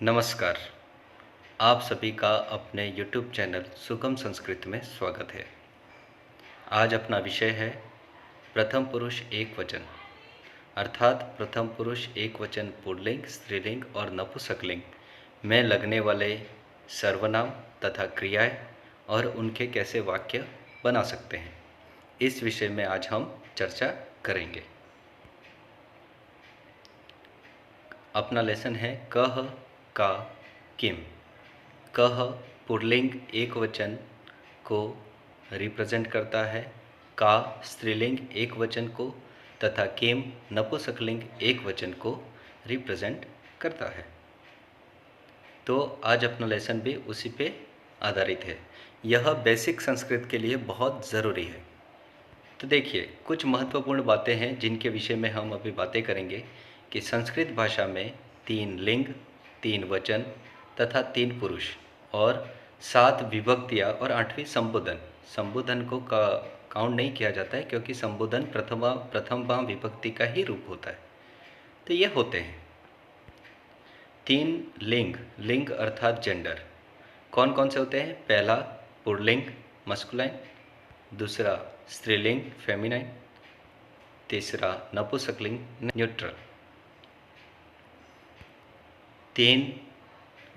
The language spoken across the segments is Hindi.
नमस्कार। आप सभी का अपने YouTube चैनल सुगम संस्कृत में स्वागत है। आज अपना विषय है प्रथम पुरुष एकवचन, अर्थात प्रथम पुरुष एकवचन पुल्लिंग, स्त्रीलिंग और नपुंसकलिंग में लगने वाले सर्वनाम तथा क्रियाएं और उनके कैसे वाक्य बना सकते हैं। इस विषय में आज हम चर्चा करेंगे। अपना लेसन है कह, का, किम। कह पुल्लिंग एकवचन को रिप्रेजेंट करता है, का स्त्रीलिंग एकवचन को तथा किम नपुंसकलिंग एकवचन को रिप्रेजेंट करता है। तो आज अपना लेसन भी उसी पे आधारित है। यह बेसिक संस्कृत के लिए बहुत ज़रूरी है। तो देखिए, कुछ महत्वपूर्ण बातें हैं जिनके विषय में हम अभी बातें करेंगे कि संस्कृत भाषा में 3 लिंग, 3 वचन तथा 3 पुरुष और 7 विभक्तियाँ और 8वीं संबोधन। संबोधन को काउंट नहीं किया जाता है क्योंकि संबोधन प्रथमा विभक्ति का ही रूप होता है। तो ये होते हैं 3 लिंग। लिंग अर्थात जेंडर। कौन कौन से होते हैं? पहला पुल्लिंग मस्कुलाइन, दूसरा स्त्रीलिंग फेमिनाइन, तीसरा नपुंसकलिंग न्यूट्रल। 3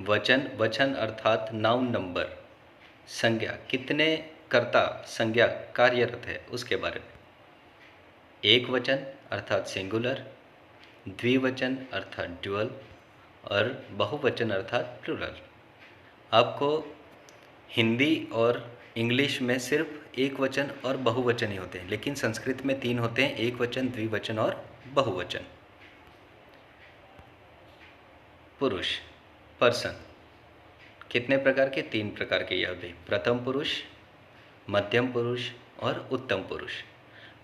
वचन। वचन अर्थात नाउन नंबर, संज्ञा, कितने कर्ता संज्ञा कार्यरत है उसके बारे में। एक वचन अर्थात सिंगुलर, द्विवचन अर्थात ड्यूअल और बहुवचन अर्थात प्लूरल। आपको हिंदी और इंग्लिश में सिर्फ एक वचन और बहुवचन ही होते हैं, लेकिन संस्कृत में 3 होते हैं, एक वचन, द्विवचन और बहुवचन। पुरुष पर्सन कितने प्रकार के? 3 प्रकार के। यह भी प्रथम पुरुष, मध्यम पुरुष और उत्तम पुरुष।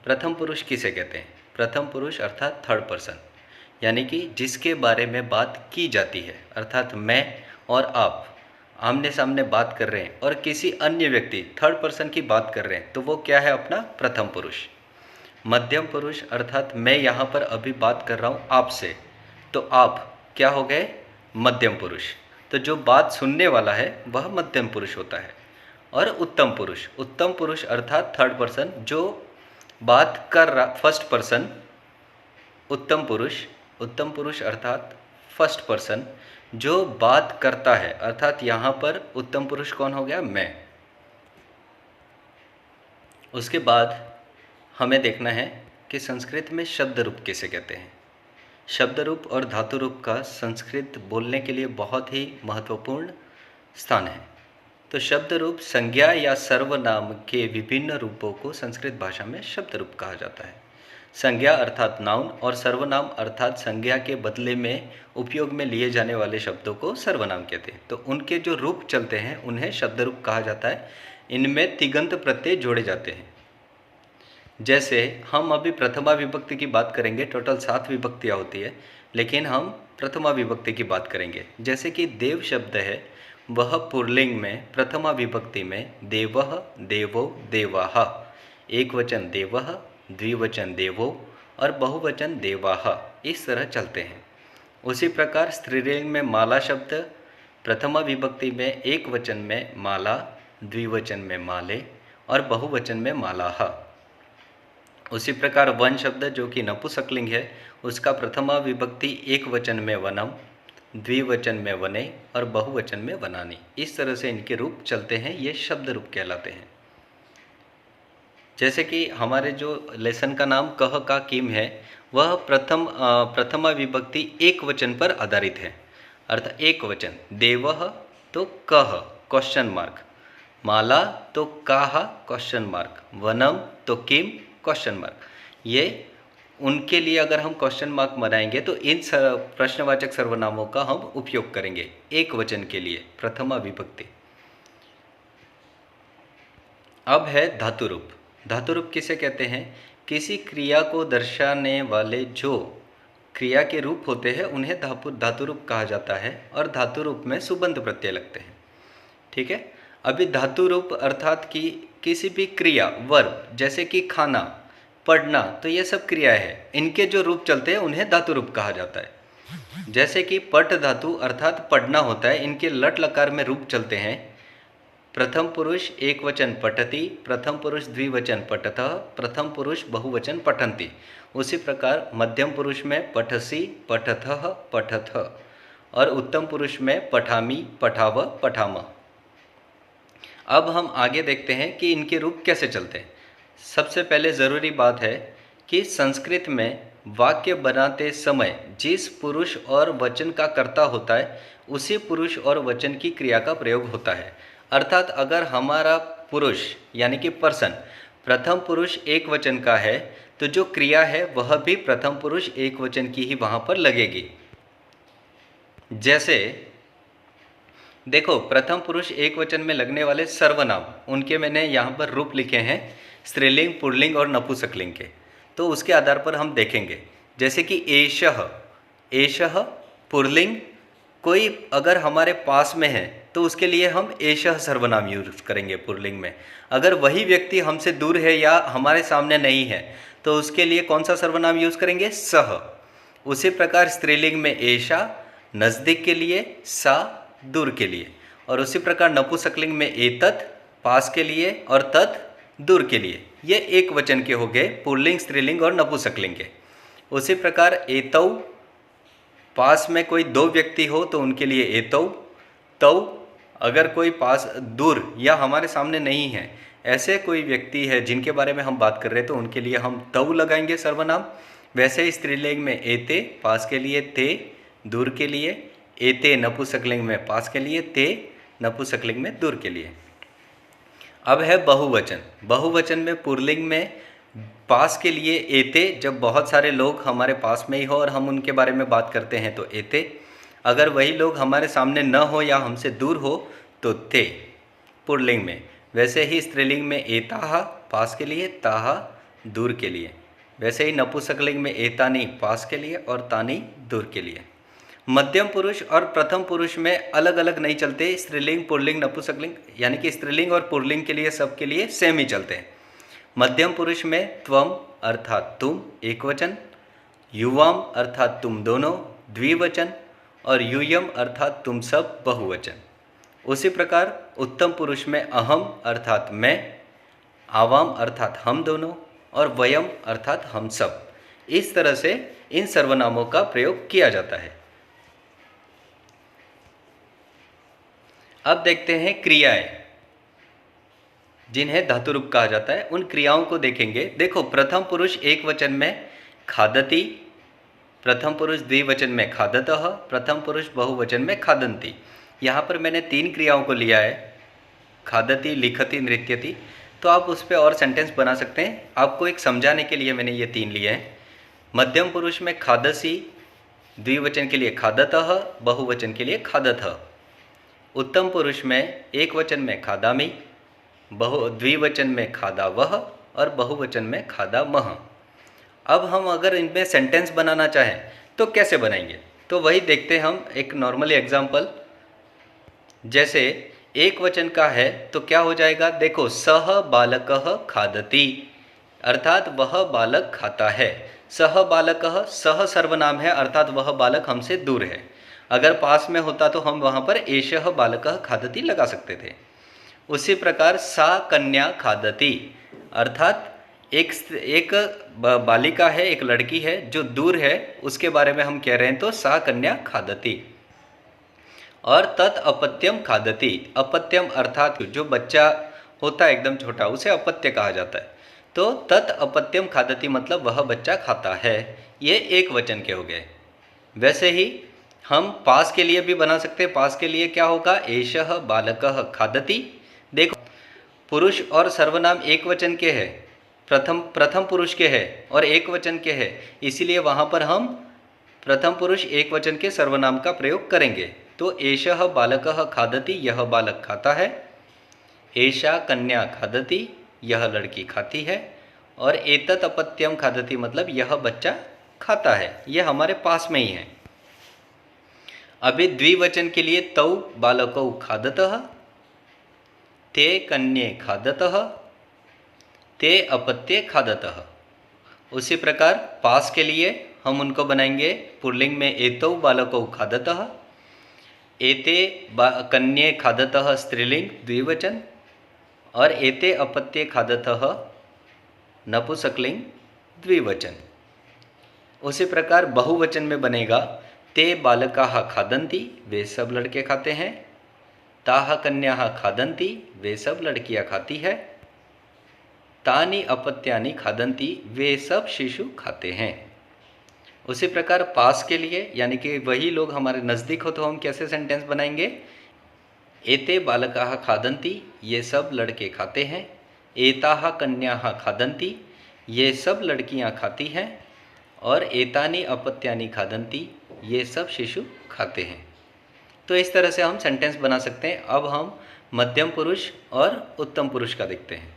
प्रथम पुरुष किसे कहते हैं? प्रथम पुरुष अर्थात थर्ड पर्सन, यानी कि जिसके बारे में बात की जाती है, अर्थात मैं और आप आमने सामने बात कर रहे हैं और किसी अन्य व्यक्ति थर्ड पर्सन की बात कर रहे हैं, तो वो क्या है? अपना प्रथम पुरुष। मध्यम पुरुष अर्थात मैं यहाँ पर अभी बात कर रहा हूँ आपसे, तो आप क्या हो गए? मध्यम पुरुष। तो जो बात सुनने वाला है वह मध्यम पुरुष होता है। और उत्तम पुरुष। उत्तम पुरुष अर्थात थर्ड पर्सन, जो बात कर रहा, फर्स्ट पर्सन उत्तम पुरुष। उत्तम पुरुष अर्थात फर्स्ट पर्सन जो बात करता है, अर्थात यहाँ पर उत्तम पुरुष कौन हो गया? मैं। उसके बाद हमें देखना है कि संस्कृत में शब्द रूप किसे कहते हैं। शब्द रूप और धातु रूप का संस्कृत बोलने के लिए बहुत ही महत्वपूर्ण स्थान है। तो शब्द रूप संज्ञा या सर्वनाम के विभिन्न रूपों को संस्कृत भाषा में शब्द रूप कहा जाता है। संज्ञा अर्थात नाउन और सर्वनाम अर्थात संज्ञा के बदले में उपयोग में लिए जाने वाले शब्दों को सर्वनाम कहते हैं। तो उनके जो रूप चलते हैं उन्हें शब्द रूप कहा जाता है। इनमें तिगंत प्रत्यय जोड़े जाते हैं। जैसे हम अभी प्रथमा विभक्ति की बात करेंगे, टोटल 7 विभक्तियाँ होती है, लेकिन हम प्रथमा विभक्ति की बात करेंगे। जैसे कि देव शब्द है, वह पुल्लिंग में प्रथमा विभक्ति में देवः, देवो, देवाः, एक वचन देवः, द्विवचन देवो और बहुवचन देवाः, इस तरह चलते हैं। उसी प्रकार स्त्रीलिंग में माला शब्द प्रथमा विभक्ति में एक वचन में माला, द्विवचन में माले और बहुवचन में मालाः। उसी प्रकार वन शब्द जो कि नपुंसकलिंग है, उसका प्रथमा विभक्ति एक वचन में वनम, द्विवचन में वने और बहुवचन में वनानी। इस तरह से इनके रूप चलते हैं, ये शब्द रूप कहलाते हैं। जैसे कि हमारे जो लेसन का नाम कह, का, किम है, वह प्रथमा विभक्ति एक वचन पर आधारित है, अर्थात एक वचन। देवः तो कह क्वेश्चन मार्क, माला तो काह क्वेश्चन मार्क, वनम तो किम क्वेश्चन मार्क। ये उनके लिए अगर हम क्वेश्चन मार्क बनाएंगे तो इन प्रश्नवाचक सर्वनामों का हम उपयोग करेंगे एक वचन के लिए, प्रथमा विभक्ति। अब है धातु रूप। धातु रूप किसे कहते हैं? किसी क्रिया को दर्शाने वाले जो क्रिया के रूप होते हैं उन्हें धातु रूप कहा जाता है और धातु रूप में सुबंध प्रत्यय लगते हैं। ठीक है। अभी धातु रूप अर्थात कि किसी भी क्रिया, वर्ब, जैसे कि खाना, पढ़ना, तो ये सब क्रियाएं हैं, इनके जो रूप चलते हैं उन्हें धातु रूप कहा जाता है। जैसे कि पट धातु अर्थात पढ़ना होता है, इनके लट लकार में रूप चलते हैं। प्रथम पुरुष एक वचन पठति, प्रथम पुरुष द्विवचन पठतः, प्रथम पुरुष बहुवचन पठन्ति। उसी प्रकार मध्यम पुरुष में पठसि, पठथः, पठथ, और उत्तम पुरुष में पठामि, पठाव, पठामः। अब हम आगे देखते हैं कि इनके रूप कैसे चलते हैं। सबसे पहले ज़रूरी बात है कि संस्कृत में वाक्य बनाते समय जिस पुरुष और वचन का कर्ता होता है उसी पुरुष और वचन की क्रिया का प्रयोग होता है। अर्थात अगर हमारा पुरुष यानी कि पर्सन प्रथम पुरुष एक वचन का है तो जो क्रिया है वह भी प्रथम पुरुष एक वचन की ही वहाँ पर लगेगी। जैसे देखो, प्रथम पुरुष एक वचन में लगने वाले सर्वनाम, उनके मैंने यहाँ पर रूप लिखे हैं स्त्रीलिंग, पुल्लिंग और नपुंसकलिंग के। तो उसके आधार पर हम देखेंगे। जैसे कि एषः, एषः पुल्लिंग, कोई अगर हमारे पास में है तो उसके लिए हम एषः सर्वनाम यूज करेंगे पुल्लिंग में। अगर वही व्यक्ति हमसे दूर है या हमारे सामने नहीं है तो उसके लिए कौन सा सर्वनाम यूज करेंगे? सह। उसी प्रकार स्त्रीलिंग में एषा नज़दीक के लिए, सा दूर के लिए, और उसी प्रकार नपुंसकलिंग में एतत् पास के लिए और तत् दूर के लिए। ये एक वचन के हो गए पुल्लिंग, स्त्रीलिंग और नपुंसकलिंग के। उसी प्रकार एतौ, पास में कोई दो व्यक्ति हो तो उनके लिए एतौ, तौ, अगर कोई पास दूर या हमारे सामने नहीं है, ऐसे कोई व्यक्ति है जिनके बारे में हम बात कर रहे हैं तो उनके लिए हम तौ लगाएंगे सर्वनाम। वैसे ही स्त्रीलिंग में एते पास के लिए, ते दूर के लिए, एते नपुंसकलिंग में पास के लिए, ते नपुंसकलिंग में दूर के लिए। अब है बहुवचन। बहुवचन में पुल्लिंग में पास के लिए एते, जब बहुत सारे लोग हमारे पास में ही हो और हम उनके बारे में बात करते हैं तो एते। अगर वही लोग हमारे सामने न हो या हमसे दूर हो तो ते पुल्लिंग में। वैसे ही स्त्रीलिंग में एताः पास के लिए, ताः दूर के लिए। वैसे ही नपुंसकलिंग में एतानि पास के लिए और तानि दूर के लिए। मध्यम पुरुष और प्रथम पुरुष में अलग अलग नहीं चलते। स्त्रीलिंग, पुल्लिंग, नपुंसकलिंग, यानी कि स्त्रीलिंग और पुल्लिंग के लिए सबके लिए सेम ही चलते हैं। मध्यम पुरुष में त्वम अर्थात तुम एक वचन, युवाम अर्थात तुम दोनों द्विवचन, और यूयम अर्थात तुम सब बहुवचन। उसी प्रकार उत्तम पुरुष में अहम अर्थात मैं, आवाम अर्थात हम दोनों, और वयम अर्थात हम सब। इस तरह से इन सर्वनामों का प्रयोग किया जाता है। अब देखते हैं क्रियाएं जिन्हें धातु रूप कहा जाता है। उन क्रियाओं को देखेंगे। देखो, प्रथम पुरुष एक वचन में खादति, प्रथम पुरुष द्विवचन में खादतः, प्रथम पुरुष बहुवचन में खादन्ति। यहाँ पर मैंने तीन क्रियाओं को लिया है, खादति, लिखति, नृत्यति। तो आप उस पर और सेंटेंस बना सकते हैं। आपको एक समझाने के लिए मैंने ये तीन लिए हैं। मध्यम पुरुष में खादसि, द्विवचन के लिए खादतः, बहुवचन के लिए खादतः। उत्तम पुरुष में एक वचन में खादामि, द्विवचन में खादावः और बहुवचन में खादामः। अब हम अगर इनमें सेंटेंस बनाना चाहें तो कैसे बनाएंगे? तो वही देखते हैं हम एक नॉर्मली एग्जाम्पल। जैसे एक वचन का है तो क्या हो जाएगा? देखो, सह बालकः खादति, अर्थात वह बालक खाता है। सह बालकः, सह सर्वनाम है अर्थात वह बालक हमसे दूर है। अगर पास में होता तो हम वहाँ पर एषः बालकः खादति लगा सकते थे। उसी प्रकार सा कन्या खादति, अर्थात एक बालिका है, एक लड़की है जो दूर है, उसके बारे में हम कह रहे हैं तो सा कन्या खादति। और तत् अपत्यम खादति, अपत्यम अर्थात जो बच्चा होता है एकदम छोटा उसे अपत्य कहा जाता है। तो तत् अपत्यम खादति मतलब वह बच्चा खाता है। ये एक वचन के हो गए। वैसे ही हम पास के लिए भी बना सकते हैं। पास के लिए क्या होगा? एषः बालकः खादति। देखो, पुरुष और सर्वनाम एक वचन के हैं, प्रथम पुरुष के हैं और एक वचन के हैं, इसीलिए वहाँ पर हम प्रथम पुरुष एक वचन के सर्वनाम का प्रयोग करेंगे। तो एषः बालकः खादति, यह बालक खाता है। एषा कन्या खादति, यह लड़की खाती है। और एतत् अपत्यम खादति मतलब यह बच्चा खाता है, यह हमारे पास में ही है। अभी द्विवचन के लिए तौ बालकौ खादतः, ते कन्ये खादतः, ते अपत्ये खादतः। उसी प्रकार पास के लिए हम उनको बनाएंगे पुल्लिंग में एतौ बालकौ खादतः, एते कन्ये खादतः स्त्रीलिंग द्विवचन, और एते अपत्ये खादतः नपुंसकलिंग द्विवचन। उसी प्रकार बहुवचन में बनेगा ते बालकाः खादन्ति, वे सब लड़के खाते हैं, ताः कन्याः खादन्ति, वे सब लड़कियां खाती है, तानि अपत्यानि खादन्ति, वे सब शिशु खाते हैं। उसी प्रकार पास के लिए यानी कि वही लोग हमारे नज़दीक हो तो हम कैसे सेंटेंस बनाएंगे? एते बालकाः खादन्ति, ये सब लड़के खाते हैं, एताः कन्याः खादन्ति, ये सब लड़कियां खाती हैं, और एतानि अपत्यानि खादन्ति, ये सब शिशु खाते हैं। तो इस तरह से हम सेंटेंस बना सकते हैं। अब हम मध्यम पुरुष और उत्तम पुरुष का देखते हैं।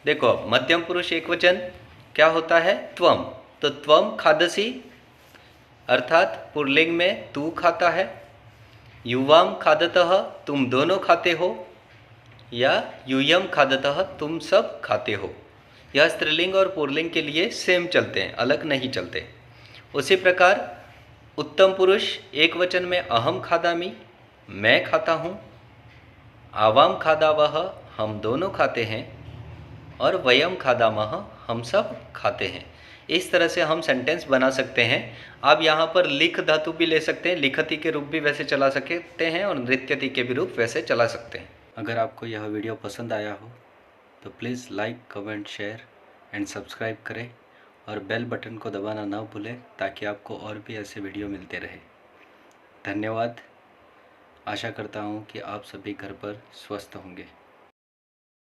देखो, अब मध्यम पुरुष एक वचन क्या होता है? त्वम। तो त्वम खादसी अर्थात पुल्लिंग में तू खाता है, युवाम खादतः तुम दोनों खाते हो, या यूयम खादतः तुम सब खाते हो। यह स्त्रीलिंग और पुल्लिंग के लिए सेम चलते हैं, अलग नहीं चलते। उसी प्रकार उत्तम पुरुष एक वचन में अहम खादामि, मैं खाता हूँ, आवाम खादावह हम दोनों खाते हैं, और वयम खादामह हम सब खाते हैं। इस तरह से हम सेंटेंस बना सकते हैं। आप यहाँ पर लिख धातु भी ले सकते हैं, लिखति के रूप भी वैसे चला सकते हैं, और नृत्यति के भी रूप वैसे चला सकते हैं। अगर आपको यह वीडियो पसंद आया हो तो please like, comment, share and subscribe करें, और बेल बटन को दबाना ना भूलें ताकि आपको और भी ऐसे वीडियो मिलते रहे। धन्यवाद। आशा करता हूँ कि आप सभी घर पर स्वस्थ होंगे।